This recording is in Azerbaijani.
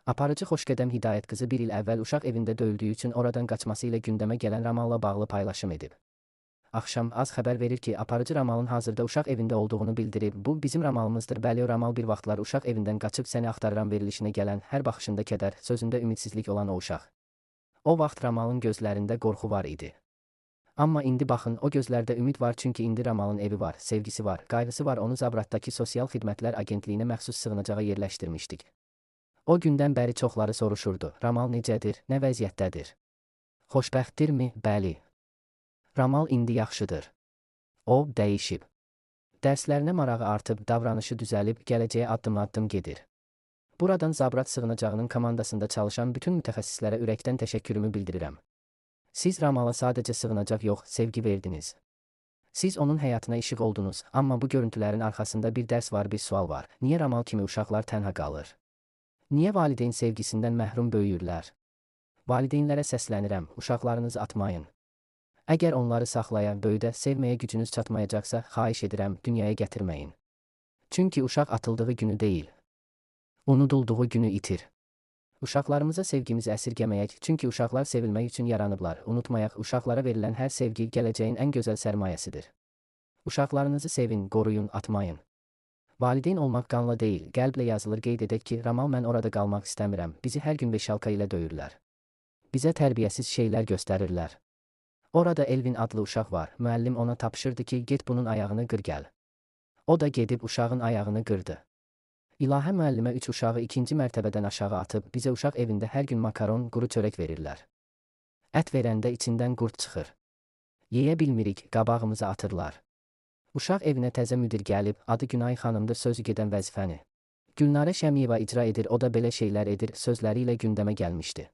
Aparıcı Xoşqədəm Hidayət qızı bir il əvvəl uşaq evində döyüldüyü üçün oradan qaçması ilə gündəmə gələn Ramalla bağlı paylaşım edib. Axşam az xəbər verir ki, aparıcı Ramalın hazırda uşaq evində olduğunu bildirib. Bu bizim Ramalımızdır. Bəli, o Ramal bir vaxtlar uşaq evindən qaçıb səni axtarıram verilişinə gələn, hər baxışında kədər, sözündə ümidsizlik olan o uşaq. O vaxt Ramalın gözlərində qorxu var idi. Amma indi baxın, o gözlərdə ümid var, çünki indi Ramalın evi var, sevgisi var, qayğısı var. Onu Zabratdakı Sosial Xidmətlər Agentliyinə məxsus sığınacağa yerləşdirmişdik. O gündən bəri çoxları soruşurdu: Ramal necədir, nə vəziyyətdədir? Xoşbəxtdirmi? Bəli. Ramal indi yaxşıdır. O dəyişib. Dərslərinə marağı artıb, davranışı düzəlib, gələcəyə addım-addım gedir. Buradan Zabrat sığınacağının komandasında çalışan bütün mütəxəssislərə ürəkdən təşəkkürümü bildirirəm. Siz Ramala sadəcə sığınacaq yox, sevgi verdiniz. Siz onun həyatına işıq oldunuz, amma bu görüntülərin arxasında bir dərs var, bir sual var. Niyə Ramal kimi uşaqlar tənha qalır? Niyə valideyn sevgisindən məhrum böyüyürlər? Valideynlərə səslənirəm, uşaqlarınızı atmayın. Əgər onları saxlaya, böyüdə, sevməyə gücünüz çatmayacaqsa, xahiş edirəm, dünyaya gətirməyin. Çünki uşaq atıldığı günü deyil, unudulduğu günü itir. Uşaqlarımıza sevgimizi əsirgəməyək, çünki uşaqlar sevilmək üçün yaranıblar. Unutmayaq, uşaqlara verilən hər sevgi gələcəyin ən gözəl sərmayəsidir. Uşaqlarınızı sevin, qoruyun, atmayın. Valideyn olmaq qanla deyil, qəlblə yazılır. Qeyd edək ki, Ramal mən orada qalmaq istəmirəm. Bizi hər gün beşalka ilə döyürlər. Bizə tərbiyəsiz şeylər göstərirlər. Orada Elvin adlı uşaq var. Müəllim ona tapşırdı ki, get bunun ayağını qır gəl. O da gedib uşağın ayağını qırdı. İlahə müəllimə 3 uşağı 2-ci mərtəbədən aşağı atıb, bizə uşaq evində hər gün makaron, quru çörək verirlər. Ət verəndə içindən qurd çıxır. Yeyə bilmirik, qabağımıza atırlar. Uşaq evinə təzə müdir gəlib, adı Günay xanımdır, sözü gedən vəzifəni Gülnarə Şəmiyeva icra edir, o da belə şeylər edir, sözləri ilə gündəmə gəlmişdi.